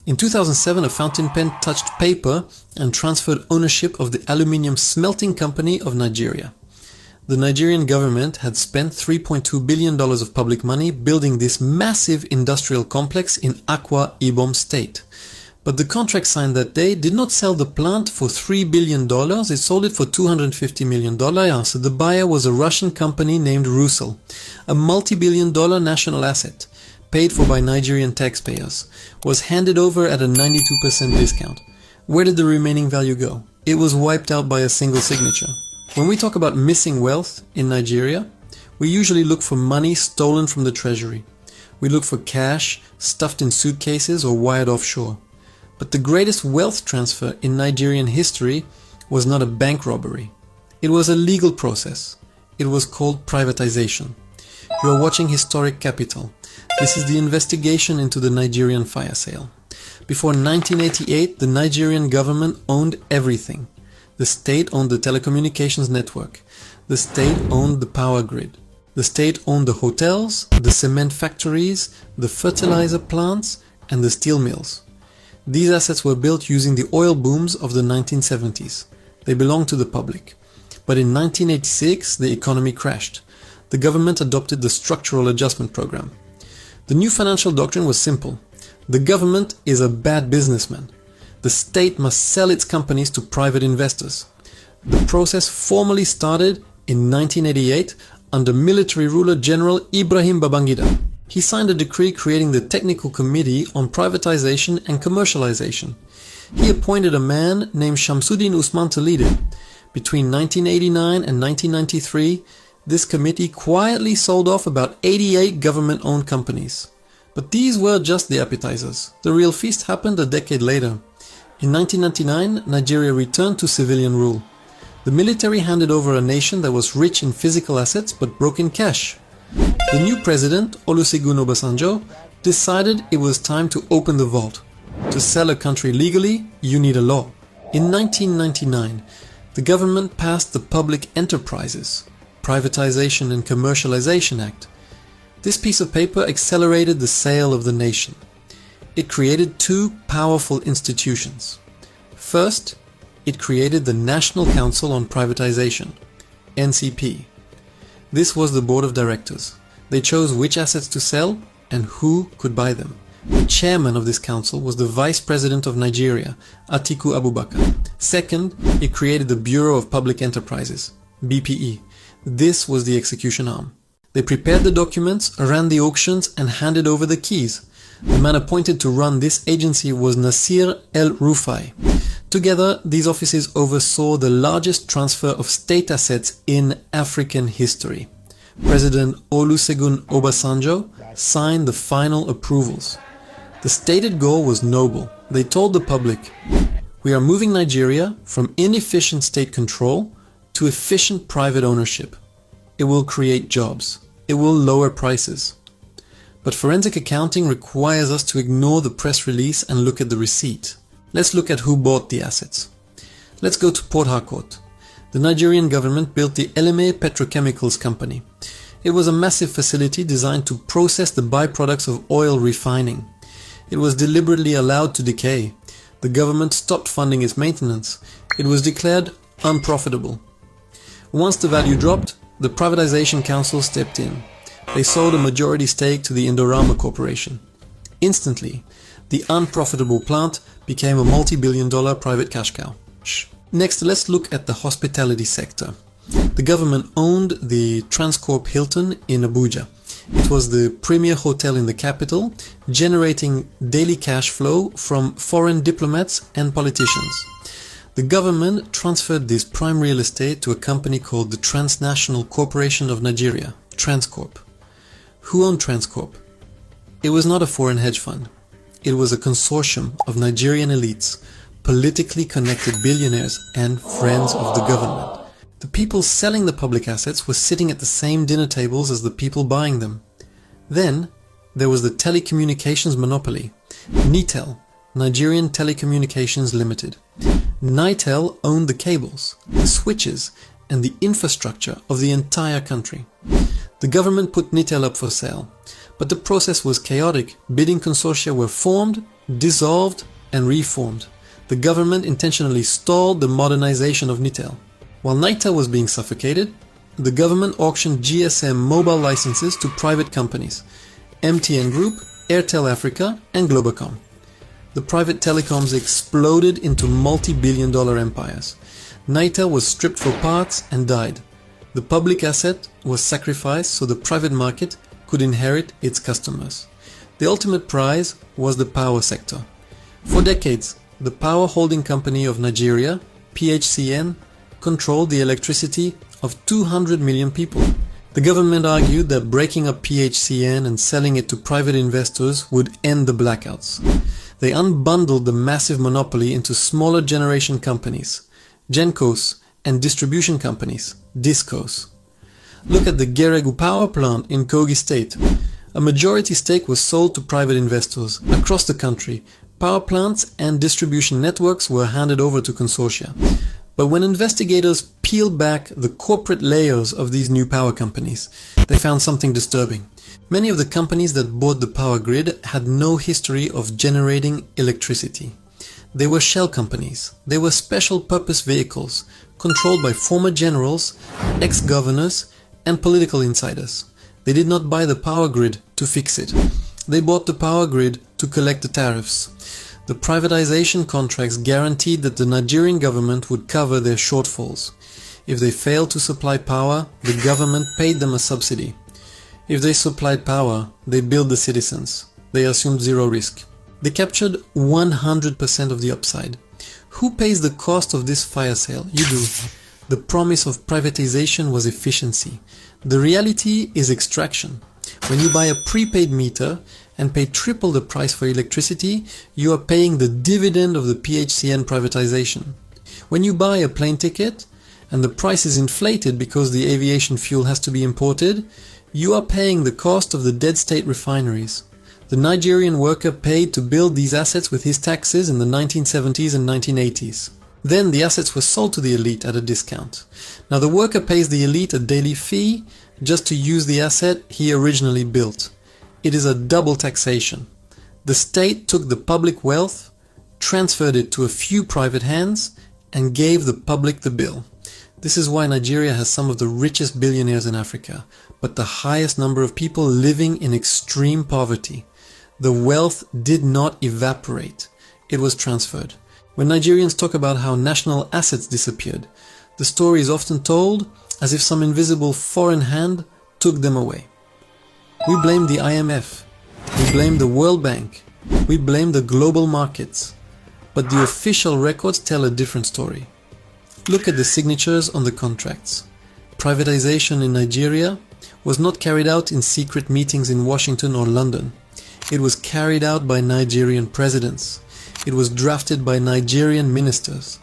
In 2007, a fountain pen touched paper and transferred ownership of the aluminium smelting company of Nigeria. The Nigerian government had spent $3.2 billion of public money building this massive industrial complex in Akwa Ibom State. But the contract signed that day did not sell the plant for $3 billion, it sold it for $250 million. So the buyer was a Russian company named Rusal, a multi-billion-dollar national asset, paid for by Nigerian taxpayers, was handed over at a 92% discount. Where did the remaining value go? It was wiped out by a single signature. When we talk about missing wealth in Nigeria, we usually look for money stolen from the treasury. We look for cash stuffed in suitcases or wired offshore. But the greatest wealth transfer in Nigerian history was not a bank robbery. It was a legal process. It was called privatization. You are watching Historic Capital. This is the investigation into the Nigerian fire sale. Before 1988, the Nigerian government owned everything. The state owned the telecommunications network. The state owned the power grid. The state owned the hotels, the cement factories, the fertilizer plants, and the steel mills. These assets were built using the oil booms of the 1970s. They belonged to the public. But in 1986, the economy crashed. The government adopted the Structural Adjustment Program. The new financial doctrine was simple. The government is a bad businessman. The state must sell its companies to private investors. The process formally started in 1988 under military ruler General Ibrahim Babangida. He signed a decree creating the Technical Committee on Privatization and Commercialization. He appointed a man named Shamsuddin Usman to lead it. Between 1989 and 1993, this committee quietly sold off about 88 government-owned companies. But these were just the appetizers. The real feast happened a decade later. In 1999, Nigeria returned to civilian rule. The military handed over a nation that was rich in physical assets but broke in cash. The new president, Olusegun Obasanjo, decided it was time to open the vault. To sell a country legally, you need a law. In 1999, the government passed the Public Enterprises, Privatization and Commercialization Act. This piece of paper accelerated the sale of the nation. It created two powerful institutions. First, it created the National Council on Privatization, NCP. This was the board of directors. They chose which assets to sell and who could buy them. The chairman of this council was the Vice President of Nigeria, Atiku Abubakar. Second, it created the Bureau of Public Enterprises, BPE. This was the execution arm. They prepared the documents, ran the auctions, and handed over the keys. The man appointed to run this agency was Nasir El-Rufai. Together, these offices oversaw the largest transfer of state assets in African history. President Olusegun Obasanjo signed the final approvals. The stated goal was noble. They told the public, "We are moving Nigeria from inefficient state control to efficient private ownership. It will create jobs. It will lower prices." But forensic accounting requires us to ignore the press release and look at the receipt. Let's look at who bought the assets. Let's go to Port Harcourt. The Nigerian government built the Eleme Petrochemicals Company. It was a massive facility designed to process the byproducts of oil refining. It was deliberately allowed to decay. The government stopped funding its maintenance. It was declared unprofitable. Once the value dropped, the Privatization Council stepped in. They sold a majority stake to the Indorama Corporation. Instantly, the unprofitable plant became a multi-billion-dollar private cash cow. Next, let's look at the hospitality sector. The government owned the Transcorp Hilton in Abuja. It was the premier hotel in the capital, generating daily cash flow from foreign diplomats and politicians. The government transferred this prime real estate to a company called the Transnational Corporation of Nigeria, Transcorp. Who owned Transcorp? It was not a foreign hedge fund. It was a consortium of Nigerian elites, politically connected billionaires and friends of the government. The people selling the public assets were sitting at the same dinner tables as the people buying them. Then, there was the telecommunications monopoly, NITEL, Nigerian Telecommunications Limited. NITEL owned the cables, the switches, and the infrastructure of the entire country. The government put NITEL up for sale, but the process was chaotic. Bidding consortia were formed, dissolved and reformed. The government intentionally stalled the modernization of Nitel. While Nitel was being suffocated, the government auctioned GSM mobile licenses to private companies, MTN Group, Airtel Africa, and Globacom. The private telecoms exploded into multi-billion-dollar empires. Nitel was stripped for parts and died. The public asset was sacrificed so the private market could inherit its customers. The ultimate prize was the power sector. For decades, the power holding company of Nigeria, PHCN, controlled the electricity of 200 million people. The government argued that breaking up PHCN and selling it to private investors would end the blackouts. They unbundled the massive monopoly into smaller generation companies, Gencos, and distribution companies, Discos. Look at the Geregu power plant in Kogi State. A majority stake was sold to private investors. Across the country, power plants and distribution networks were handed over to consortia. But when investigators peeled back the corporate layers of these new power companies, they found something disturbing. Many of the companies that bought the power grid had no history of generating electricity. They were shell companies. They were special purpose vehicles controlled by former generals, ex-governors, and political insiders. They did not buy the power grid to fix it. They bought the power grid to collect the tariffs. The privatization contracts guaranteed that the Nigerian government would cover their shortfalls. If they failed to supply power, the government paid them a subsidy. If they supplied power, they billed the citizens. They assumed zero risk. They captured 100% of the upside. Who pays the cost of this fire sale? You do. The promise of privatization was efficiency. The reality is extraction. When you buy a prepaid meter and pay triple the price for electricity, you are paying the dividend of the PHCN privatization. When you buy a plane ticket and the price is inflated because the aviation fuel has to be imported, you are paying the cost of the dead state refineries. The Nigerian worker paid to build these assets with his taxes in the 1970s and 1980s. Then the assets were sold to the elite at a discount. Now the worker pays the elite a daily fee just to use the asset he originally built. It is a double taxation. The state took the public wealth, transferred it to a few private hands, and gave the public the bill. This is why Nigeria has some of the richest billionaires in Africa, but the highest number of people living in extreme poverty. The wealth did not evaporate. It was transferred. When Nigerians talk about how national assets disappeared, the story is often told as if some invisible foreign hand took them away. We blame the IMF. We blame the World Bank. We blame the global markets. But the official records tell a different story. Look at the signatures on the contracts. Privatization in Nigeria was not carried out in secret meetings in Washington or London. It was carried out by Nigerian presidents. It was drafted by Nigerian ministers.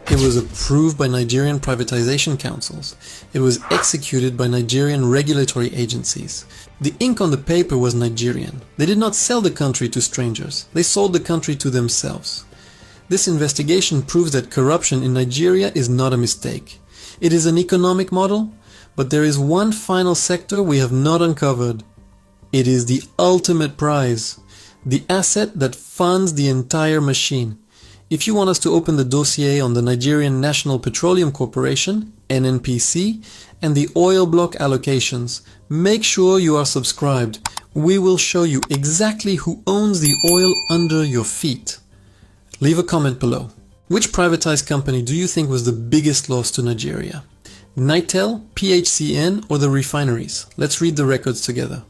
It was approved by Nigerian privatization councils. It was executed by Nigerian regulatory agencies. The ink on the paper was Nigerian. They did not sell the country to strangers. They sold the country to themselves. This investigation proves that corruption in Nigeria is not a mistake. It is an economic model, but there is one final sector we have not uncovered. It is the ultimate prize, the asset that funds the entire machine. If you want us to open the dossier on the Nigerian National Petroleum Corporation, NNPC, and the oil block allocations, make sure you are subscribed. We will show you exactly who owns the oil under your feet. Leave a comment below. Which privatized company do you think was the biggest loss to Nigeria? Nitel, PHCN, or the refineries? Let's read the records together.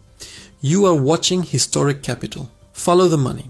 You are watching Historic Capital. Follow the money.